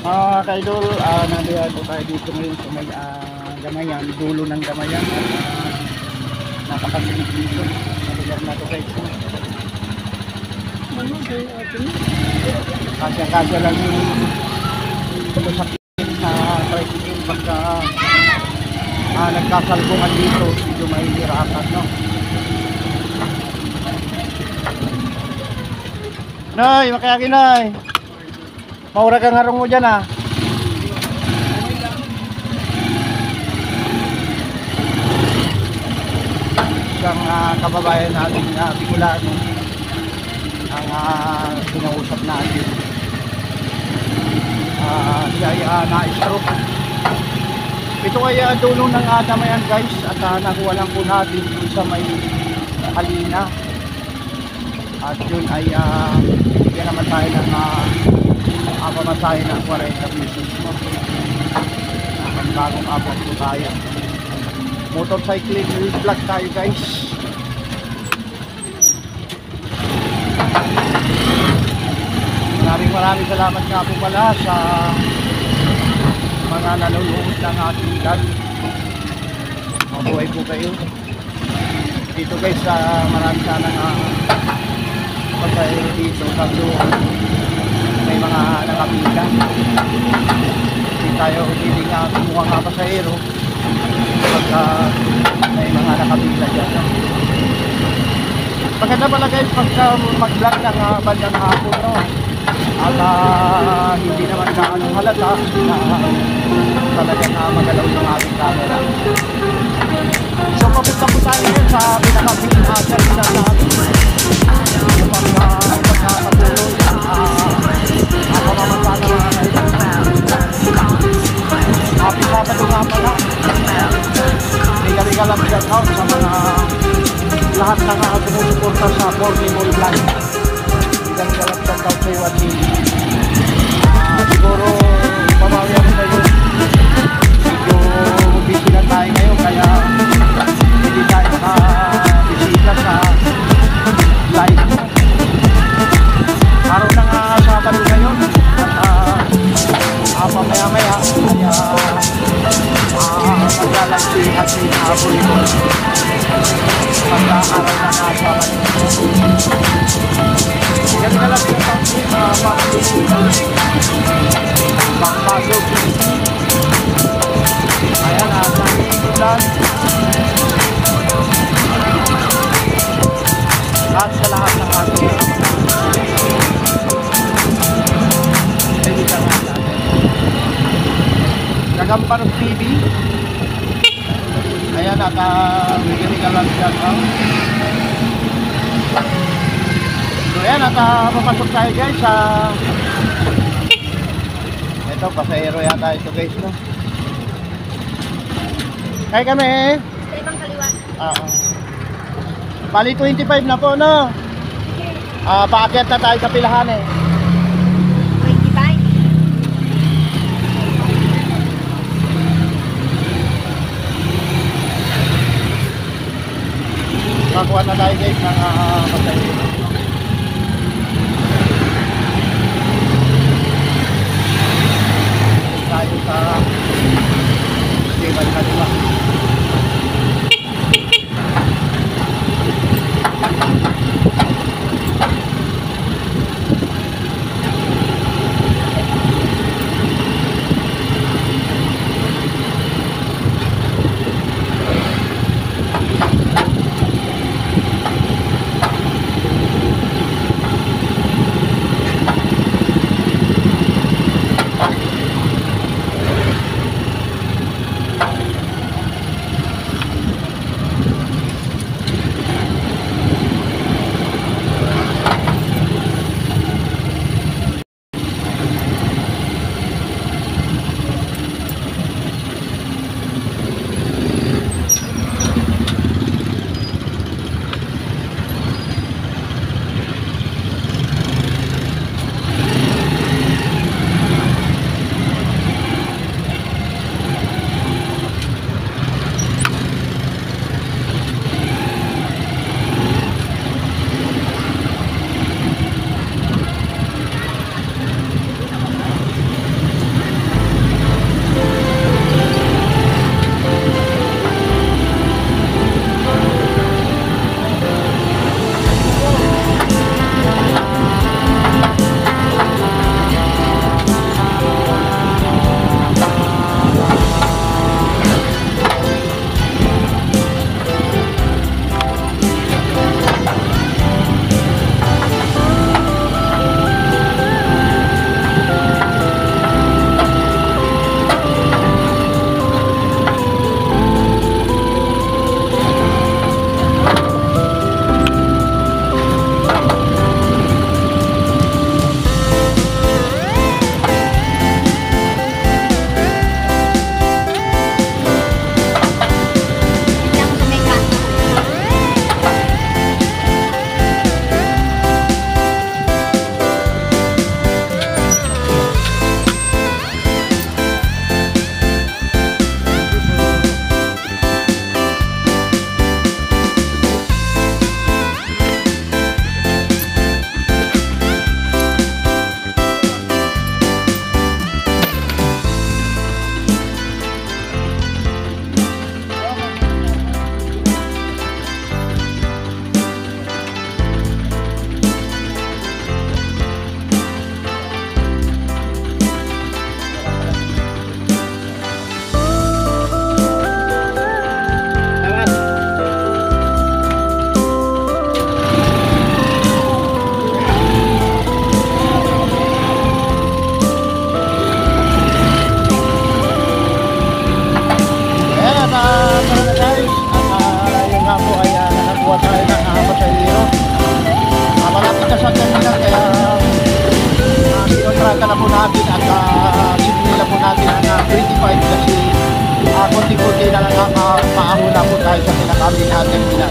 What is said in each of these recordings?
Kaidol, nabihan po tayo dito ngayon sa may Gamayan, dulo ng Gamayan at napakasinig dito sa lugar na ito guys. Kasya lang yung ito sa tricycle pagka nagkasalbungan dito, medyo mahihirapan, no? Nay, makayaki Nay. Maura kang harong mo dyan Isang kababayan natin Bicolano ang pinausap natin. Siya ay na-stroke. Ito ay dulo ng Gamayan guys at nakuha lang po natin dun sa may Halina. At yun ay yan naman tayo ng pamasahe ng 40 pesos mo. Ang bagong abot po tayo. Motorcycling vlog tayo guys. Maraming salamat nga po pala sa mga nanonood ng ating vlog. Mabuhay po kayo dito guys. Maraming sana nga pasahero dito tatlo may mga nakapila. Hindi tayo hindi nga kumuha nga pasahero pagka may mga nakapila dyan. Maganda pala guys pagka mag-vlog ng bandang hapon, no? At hindi naman gaano halata na talagang magalaw yung ating camera. So papunta po tayo yun sa pinaka-pinaka sa atin upang pagkakatuloy ang pamamasana mga ngayon. Happy Sabado nga pala. Liga-liga lang shout out sa mga lahat na sumusuporta sa Portable Vlog. Liga-liga lang shout out sa iyo at siguro pamawaya mo tayo. Medyo busy na tayo ngayon kaya hindi tayo makabisita sa live. Araw na nga Sabado ngayon at mamaya-maya kaya maglalagsi at sinabuli ko pagka-araw na nga Sabado. Yan na lang yung pang-pasok. Ayan, asan ulan. At sa lahat ng ating Gagamparok TV. Ayan, bigyan ka lang dyan. So ayan, papasok tayo guys sa ito, pasahero yata ito guys, no? Kaya kami sa ibang kaliwa. Bali 25 na po, no? Paakyat na tayo sa pilahan 25. Kakuha na tayo guys ng pasahero. Tayo sa stable na diba. po natin at sinila po natin ang 25 kasi konti-konti na lang paahon na po tayo sa pinakabili natin nila.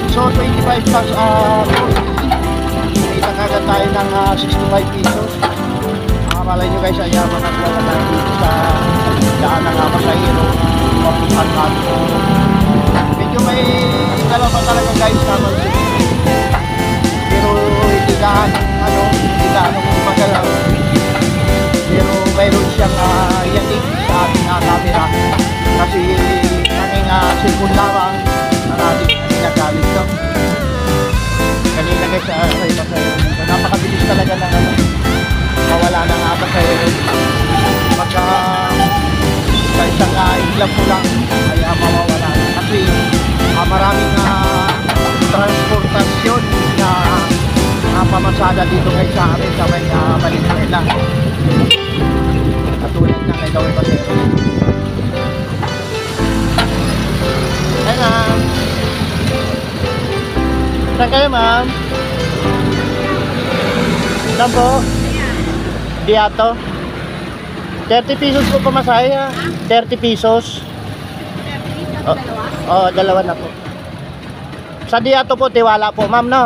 So 25 plus kita kagad tayo ng 65 pesos. Malay nyo guys, ay makagawa na tayo dito sa daan ng pasahero. Mapupan natin. Medyo may dalawa talaga guys na pero hindi gaano magalaw. Pero mayroon siyang yanig sa ating camera kasi kaming cellphone lamang ang ating ginagamit no? Kanina guys napakabilis talaga ng mawala na nga pasahero pagka sa isang ilang po lang ay mawawala kasi maraming transportasyon na pamasada dito guys sa amin sa may Valenzuela katulad na kay Gawin Pasero. Ay ma'am, saan kayo ma'am? Saan po? Diato? 30 pesos po pamasahe ha? 30 pesos? 30 pesos? Oo, dalawa na po. Sa Diato po, tiwala po ma'am no?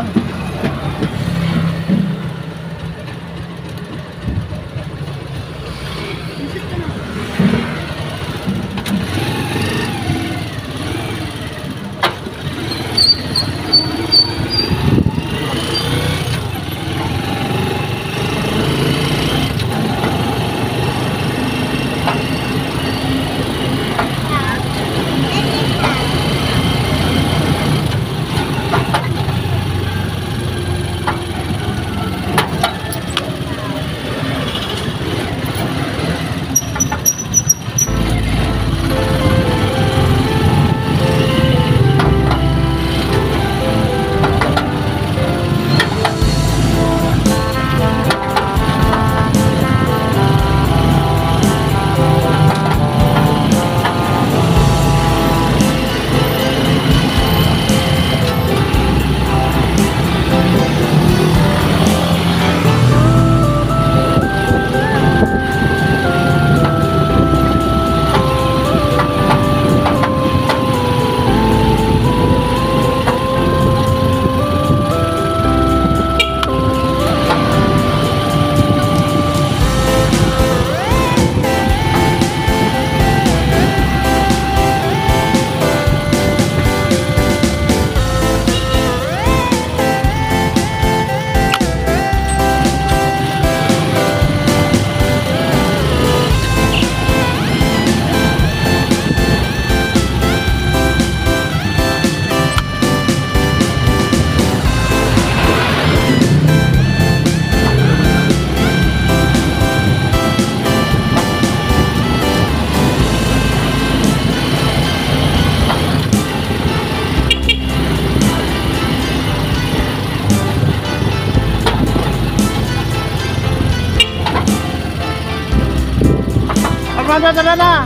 Tara na!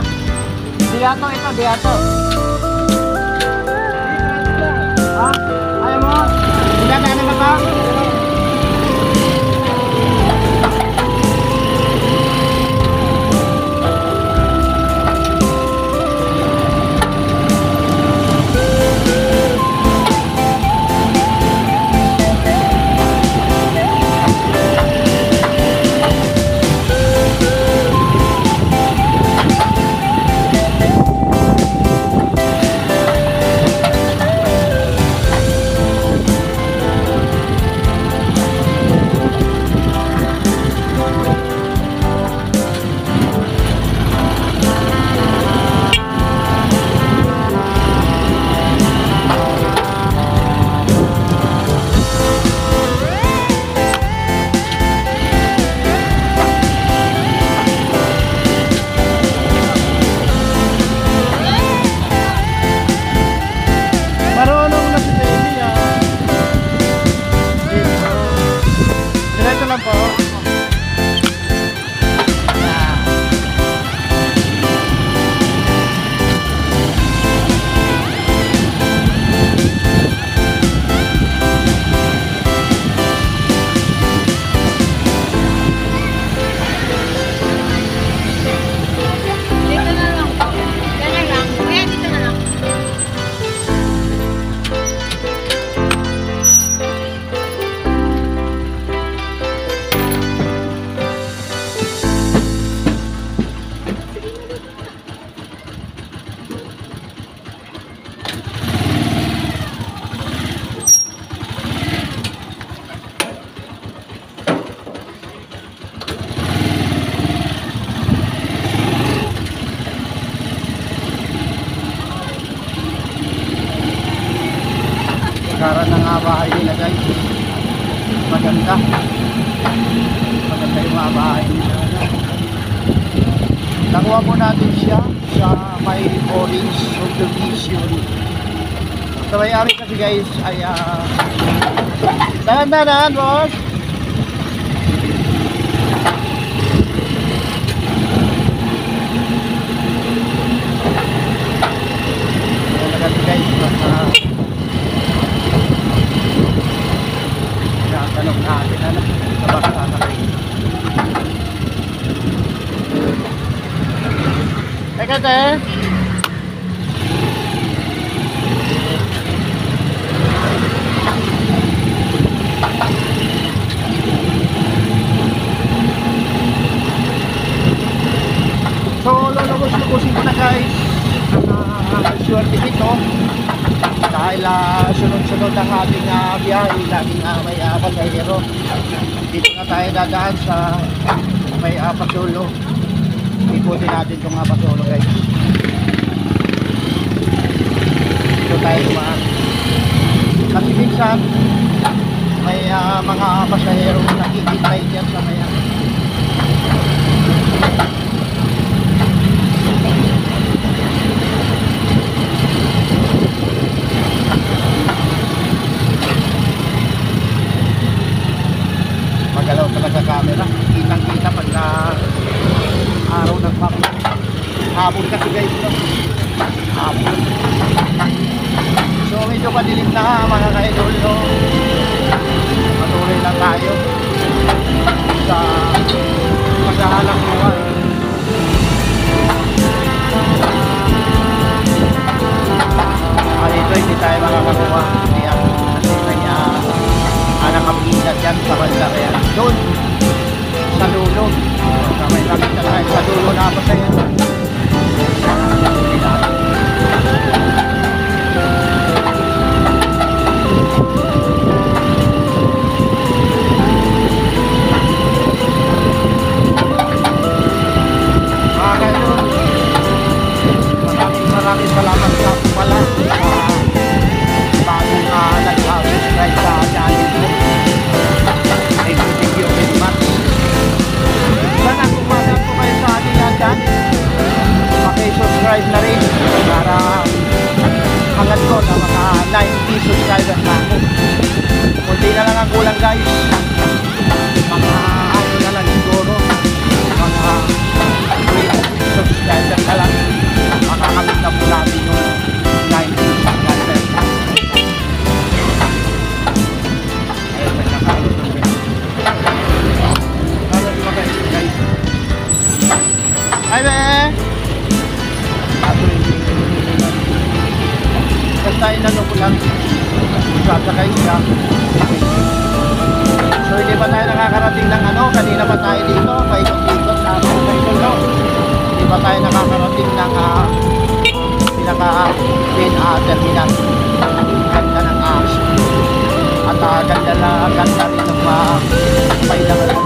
Diato ito, Diato. Ha? Ayaw mo? Hindi na naman ka? bahay nila guys. Maganda. Maganda yung mga bahay nila. Nakuha po natin siya sa may orange subdivision. Sa may-ari kasi guys ay dahan-dahan boss. Kasi guys tanong natin ano sa baka sasakay. Teka te. So lulubos-lubusin ko na guys swerte dito dahil sunod-sunod ang ating biyahe, laging may pasahero. Dito na tayo dadaan sa may Pasulo. Ikutin natin itong Pasulo guys. Dito tayo dumaan kasi minsan may mga pasahero nakikintay dyan sa may magalaw talaga camera, kitang-kita pag araw ng hapon kasi guys no? Hapon. So medyo padilim na mga ka-idol no? Patuloy lang tayo sa paghahanap buhay. Dito hindi tayo makakakuha kasi may nakapinat yan sa banda kaya doon sa dulo may nakita tayo sa dulo na pa sa yan maraming salamat sa pala bagong nag-subscribe sa channel ko. Thank you very much. Sana kumagal po kayo sa ating dyan. Paki-subscribe na rin para hangad ko na mga 90 subscribers na ako. Kunti na lang ang kulang guys. Mga ano na lang siguro. Mga 3 subscribers na lang. Makakamit na po natin yung 90 subscribers. Hi be! Basta inano ko lang sasakay siya. So hindi pa tayo nakakarating ng ano, kanina pa tayo dito, paikot-ikot sa Quezon no? Hindi pa tayo nakakarating ng pinaka-main terminal. Ganda ng at ganda rin ng pailangan ng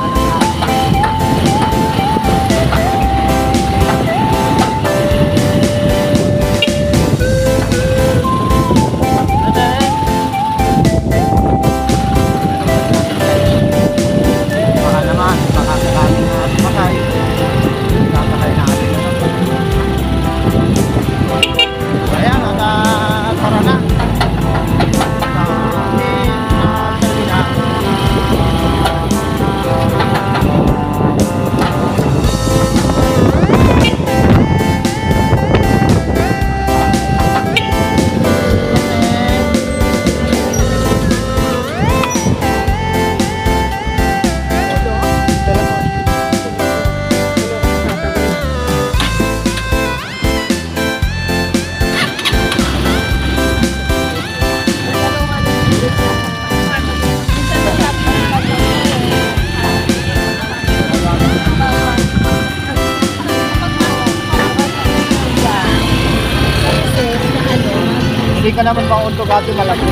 hindi ka naman mauntog ate malaki.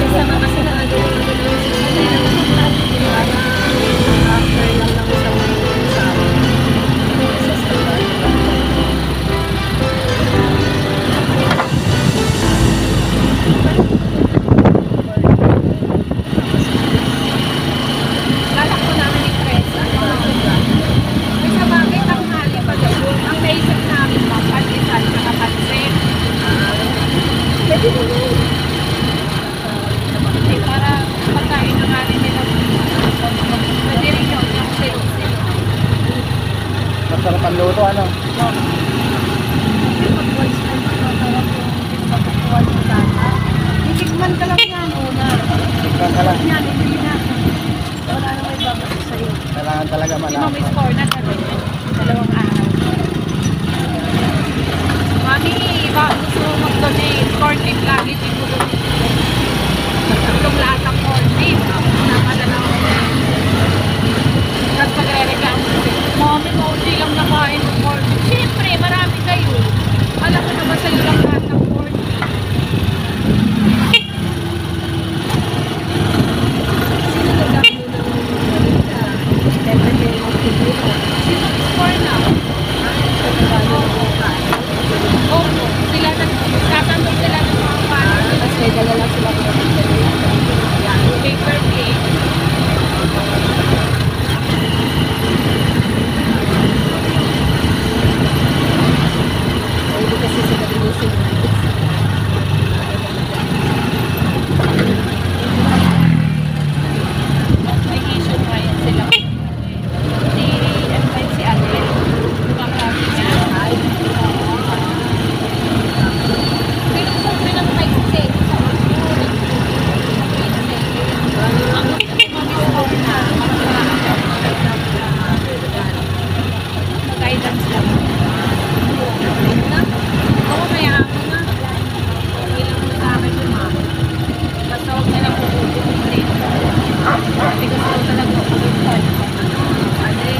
Eh, para pagkain na nga rin nila. Pwede rin yun, yung sales. Masarap ang luto, ano? Titikman ka lang yan, una. Tikman ka lang. Yan, hindi na. Wala na may babalik sa'yo. Kailangan talaga Si malasa. Mami Score na sabi niya. 2 araw. Mami, gusto mo mag-donate. Corn beef lagi pinudonate. Itong lahat ng corn beef. Napadala ko. Tapos magre-regalo ko. Mami, maunti lang nakain ng corn beef. Siyempre, marami kayo. Alam ko na ba sa'yo lang lahat ng corn beef? Si Mami Score na. Opo, sila tatanong sila ng mga paano. Tapos may dala lang sila paper plate. Hindi kasi sa kabilusin. May issue pa yan sila. Si Ate. Kumakabi niya. Pinukumpli ng mindset sa ulit. Ang gusto ko Mami Score na. Guidance lang. Na? Oo, mayaan mo na. Okay lang mo sa akin yung mama. Basta huwag na lang pupupunti. Kasi gusto ko talaga pupunti. Ate,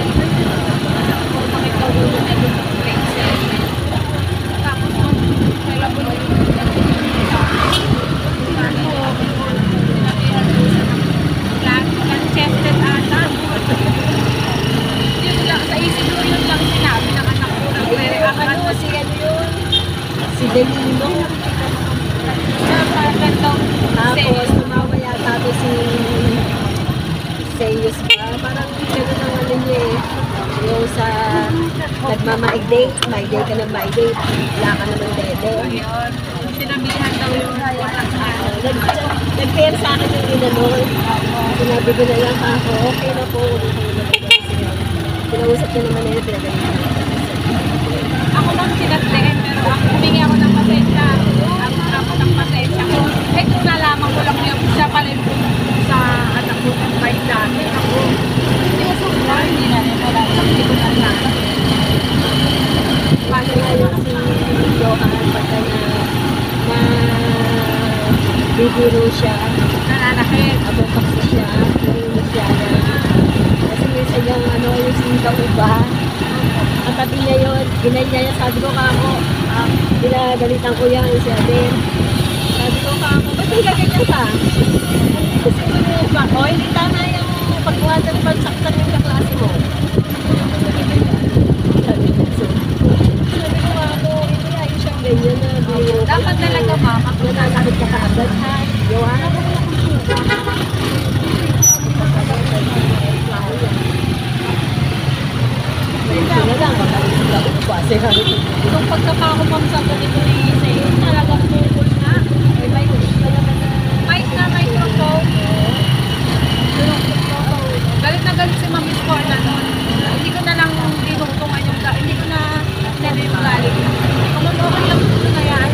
kung makikaulo na doon ng princess. Tapos nung kailan ko yung chested ata. Yun lang, sa isip ko yun lang sinabi ng anak ko. Ano, si ano yun? Si Delino. Tapos, tumawa yata to si Seyus ba? Parang gano'n ang ano niya eh. Yung sa nagmama-date, may day ka na may date. Wala ka naman dede. Ayun. Sinabihan daw yung walang ano. Nag-pair sa akin yung inanol. Sinabi ko na lang ako, okay na po. Pinausap niya naman yun, pinagaling. Ako lang sinagdiin, pero ako humingi ako ng pasensya. Ako ng pasensya. Eh kung nalaman ko lang yung siya pala yung sa anak ko ng bike dati. Ako, hindi ko sumpa, hindi na rin wala. Hindi ko na lang. Paano nga yung si Johan pagka na bibiro siya, Nananakit. abotak siya, narinig siya na kasi minsan yung ano, yung singaw ba, ang tabi niya yun, ginay niya, sabi ko kako, pinagalitan ko yan, si Aden. Sabi ko kako, ba't yung gaganyan ka? Kasi mo yung ba, o hindi tama yung pagkuha ng pagsaktan yung kaklase mo. Sabi ko, sabi ko kako, hindi ayos siyang ganyan na biro. Dapat talaga mama. Nananakit ka kaagad, ha? Johanna ko na na lang, makalit sila ko pa. Itong pagkapako ma'am sa ganito ni Isayo, talagang bukol na. Mic na microphone. Galit na galit si Mami Score na nun. Hindi ko na lang dinungtungan yung hindi ko na nila yung galit. Kung okay lang ito na yan.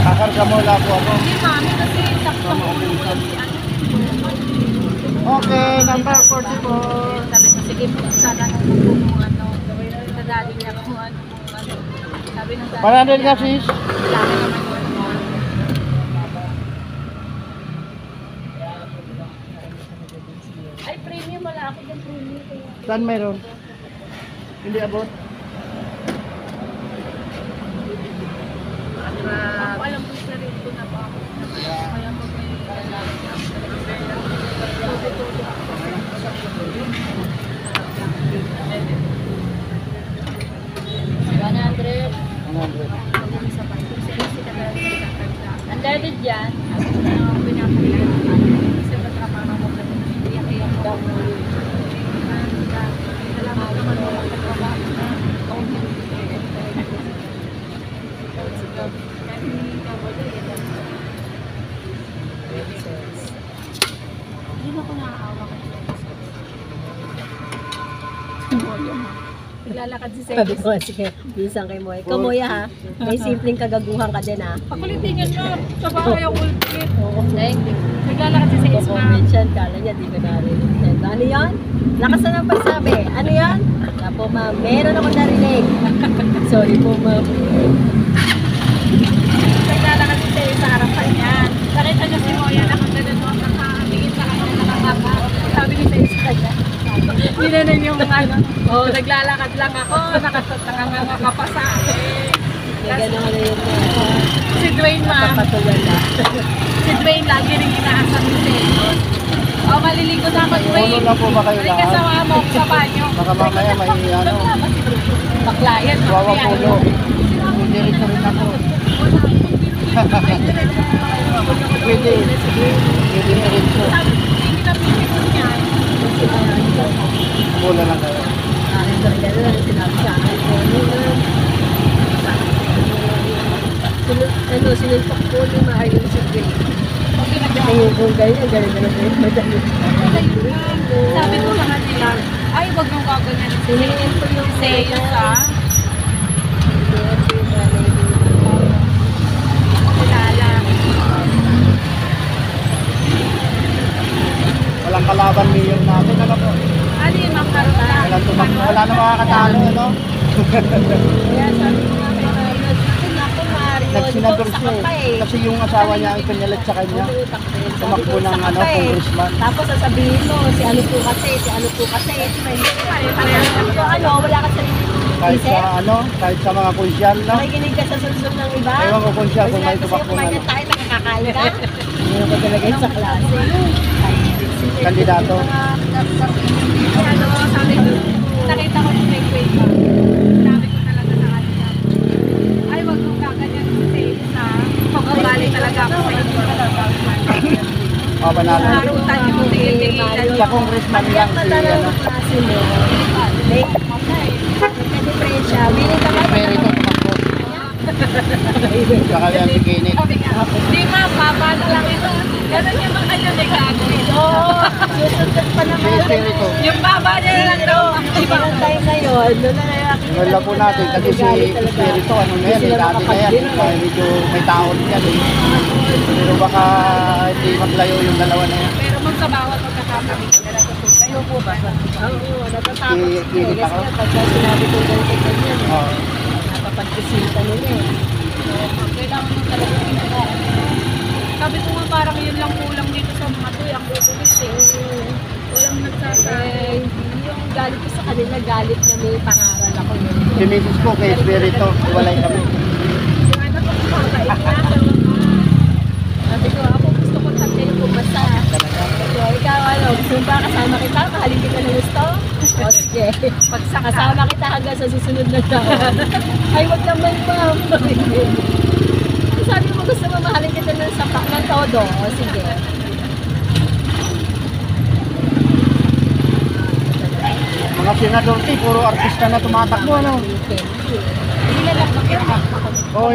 Kakarga mo lang po ako. Hindi mami kasi saktong ulo ko lang si ano. Okay, number 44. Sabi ko, sige po, sana nung kung ano, sa daddy niya kung ano, sabi ng daddy Para din ka, sis. Laki naman yun. Ay, premium, wala ako dyan premium. Saan mayroon? Hindi abot. Ako alam ko sa rin ko na ba ako. Kaya mo ang daddy dyan, ang pinapagyan, kasi matrapahan mo ka din, iyak-iyak daw. Salamat naman mo lang katrabaho na. Moya, ha? Naglalakad si Sabi Selis. ko, sige, minsan kay Moy. Ikaw, Moya, ha? May simpleng kagaguhan ka din, ha? Pakulitin yan, ma'am. Sa bahay ako ulit. Oo, Naglalakad si Selis, ma'am. comment siya, kala niya, di ko narinig. Ano yan? Lakas na ng pagsabi. Ano yan? Wala po, ma'am. Meron ako narinig. Sorry po, ma'am. Naglalakad si Selis sa harapan niya. Nakita niya si Moya nakagano'n mo, nakatingin sa kanya, nakakaka. Sabi ni Selis sa kanya. Ninanin yung ano, oh, naglalakad lang ako, nakanganga ka pa sa akin. May gano'n na yun, Si Dwayne, ma'am. Kapatulan na. Si Dwayne lagi rin inaasam ni Selos. O, maliligo na ako, Dwayne. Puno na po ba kayo Balik lahat? kasama mo ako sa banyo. Baka mamaya may ano, Baklayan. wawa puno. Diretso rin ako. Pwede. Pwede diretso. Sabi, hindi na pinipon niya. Pula lang kayo. Gano'n lang sinabi sa akin. Sinulpak po ni Mario si Grace. Tingin ko ganyan, gano'n. Madali. Sabi ko sa kanila, ay, wag nung gaganyan. Siningin ko yung Selos, ha? Kilala. Walang kalaban mayor natin. Ano po? Ano yun, Ma'am Carla? Walang tumakbo. Wala na makakatalo, ano? Kaya sabi ko nga kay Mario, ako Mario, Nagsenador ikaw siya saka pa eh. Kasi yung asawa niya ang pinalit sa kanya. Tumakbo ng ano, congressman. Tapos sasabihin mo, si ano po kasi. So ano, wala ka sa Kahit sa ano, kahit sa mga konsyal, no? nakikinig ka sa susunod ng iba. Ewan ko konsyal kung may Kasi tumakbo kumain na. na tayo, nakakakain ka. Hindi ko talaga yun sa klase. Kandidato. Ano, sabi ko, nakita ko yung may kway pa. Sabi ko talaga sa kanila, ay, wag nung gaganyan si Selos, ha? Pagkabali talaga ako sa inyo. O, panalo. Narutan yung tingin-tinginan. Sa congressman lang si, Matanong ano, ng klase mo. May nagka-diferensya. Willing ka ba? Merito tumakbo. Sa kanya si Kenneth. Di ma, baba na lang ito. Ganun yung mga yun, eh, gagawin. Oo. Susunod pa naman. Si Merito. Yung baba niya na lang daw. Iba ang time ngayon. Doon na nakakita. Wala po natin kasi si Espiritu, ano na yan, dati na yan. Medyo may taon yan eh. Pero baka hindi maglayo yung dalawa na yan. Pero mag sa bawat pagkakatabi, kayo po ba? Oo, natatakot Si si Kenneth Teres ako? nga pagka sinabi ko ganito ganyan. Oo. Napapagkisita nila eh. Kailangan mo talaga ginagawa. Sabi ko nga parang yun lang kulang dito sa mga to, ang utulis eh. Walang nagsasabi. Eh, yung galit ko sa kanila, galit na may pangaral ako yun. Si Mrs. ko kay Espiritu, walay kami. Yung anak ko kumakain niya. Sabi ko, ako gusto ko tatay ko basta. So, ikaw ano, gusto mo ba kasama kita? Mahalin kita ng gusto? O sige. Pagsaka. Kasama kita hanggang sa susunod na taon. Ay, wag naman ma'am. Sabi mo gusto mo mahalin kita ng sapak ng todo. O sige. Mga senador, puro artista na tumatakbo, ano? Hindi lang Oo,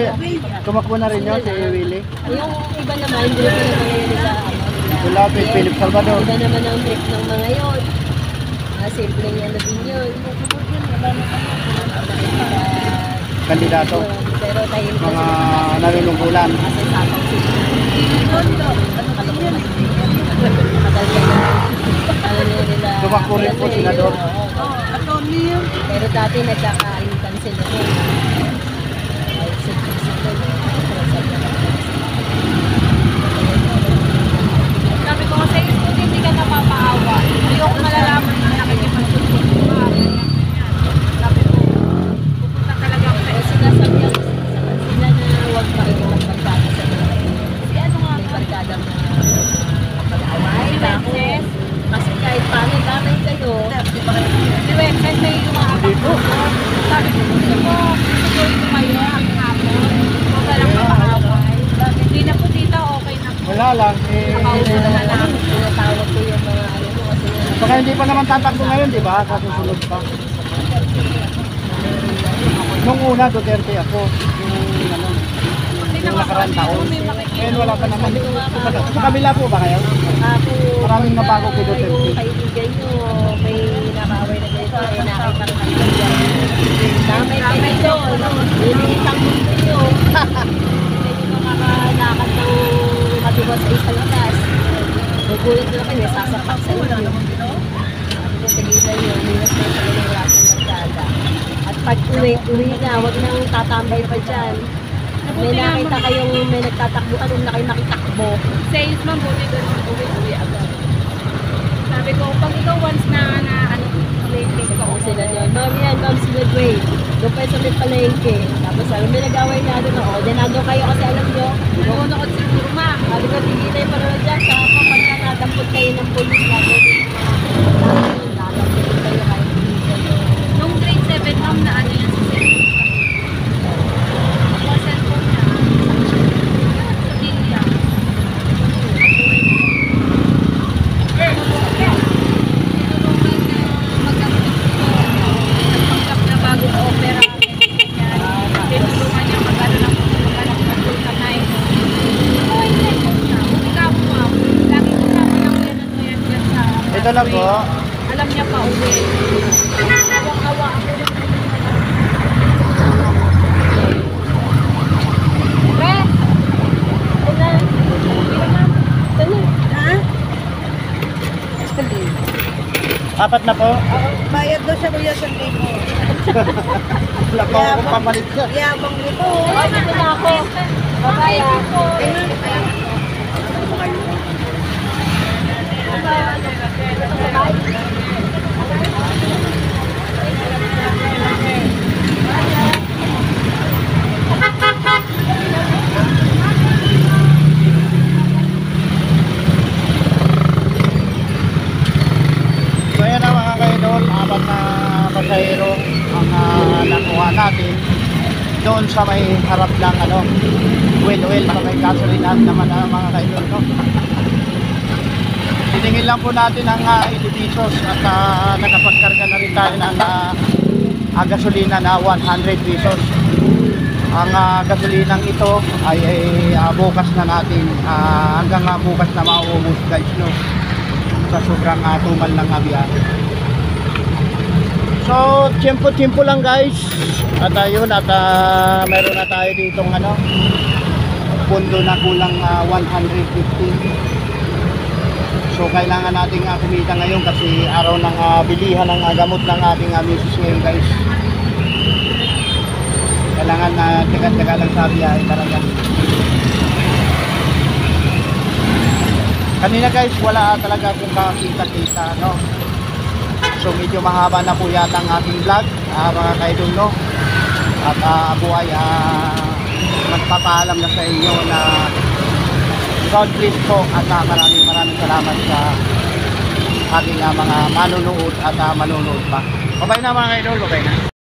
tumakbo na rin yun, si Willie. yung iba naman, hindi naman naman ngayon nila. Wala, Philip Salvador. Iba naman ang trip ng mga yun. Simpleng ano din yun. Kandidato. Pero tayo Mga nanunungkulan. kasi sapang sila. Ano nila. Tumakbo rin po, senador. Pero dati nagkakaalitan sila. Sabi ko kasi, kung hindi ka napapaawa, ayoko malalaman na nakikipagsusunod ka. Sabi ko, pupunta talaga ako sa Kaya sinasabihan ko sila na huwag makikipagbarkada sa mga. Si ano nga May po? barkadang na pag-away. Si Wences. Kasi kahit paano damay kayo, Si Wences may umaabak ko. Sabi ko, gusto ko tumayo ang hapon. Huwag ka lang mapakaway. Hindi na po tita, okay na po. Wala lang, eh. Nakaupo na lang. tinatawag ko yung mga ano mo kasi Baka hindi pa naman tatakbo ngayon, di ba? Sa susunod pa. Nung una, Duterte ako. Yung ano, yung nakaraan taon. Ngayon wala pa naman. Sa kabila po ba kayo? ako Maraming nabago kay Duterte. yung kaibigan nyo may nakaaway na ganito, nakikita umiwas na sa ng rasong barkada. At pag uwi na, huwag nang tatambay pa dyan. May nakita kayong may nagtatakbo ka, na kayo makitakbo. Salesman, buti doon uwi agad. Sabi ko, pag ikaw once na ano, late ka Ako sila doon. Ma'am yan, ma'am sila Dwayne. Doon kayo sa may palengke. Tapos alam, may nag-away na doon ako. Diyan nandun kayo kasi alam nyo. nanonood siguro ma. Sabi ko, tigil tayo para na dyan. Sa kapag na nadampot kayo ng polis na doon. Nadampot kayo kahit hindi kayo. Nung grade 7 ma'am na ano yan sa cellphone. Sa cellphone niya. Sa Villa. Nagpanggap na bagong opera. Tinulungan niya mag-ano ng maghanap ng vulcanite. Ikaw mo, lagi ko sabi ng yan at yan dyan sa... Ito lang po. Alam niya pa uwi. Awang-awa ako. Pre! Ito na. Ito na. Ha? Apat na po. Bayad daw siya kuya sa mo. Wala pa akong pamalit siya. Yabang nito. Ay, dito na ako. Bye-bye ah. So ayan na mga kaidol, apat na pasahero ang nakuha natin doon sa may harap ng ano, well sa may gasolinahan naman mga kaidol, no? Tiningin lang po natin ang 80 pesos at nakapagkarga na rin tayo ng gasolina na 100 pesos. Ang gasolinang ito ay bukas na natin, hanggang bukas na mauubos guys, no? Sa sobrang tumal ng biyahe. So, tiyempo-tiyempo lang guys. At ayun, at meron na tayo ditong ano, pundo na kulang 150. So, kailangan nating kumita ngayon kasi araw ng bilihan ng gamot ng ating misis ngayon guys. Kailangan na tiga-tiga lang sa biyahe talaga. Kanina guys, wala talaga akong kakita-kita, no? So medyo mahaba na po yata ang aking vlog, mga kaidol, no? At ako ay magpapaalam na sa inyo na God bless po at maraming salamat sa aking mga manunood at manunood pa. Okay na mga kaidol, okay na.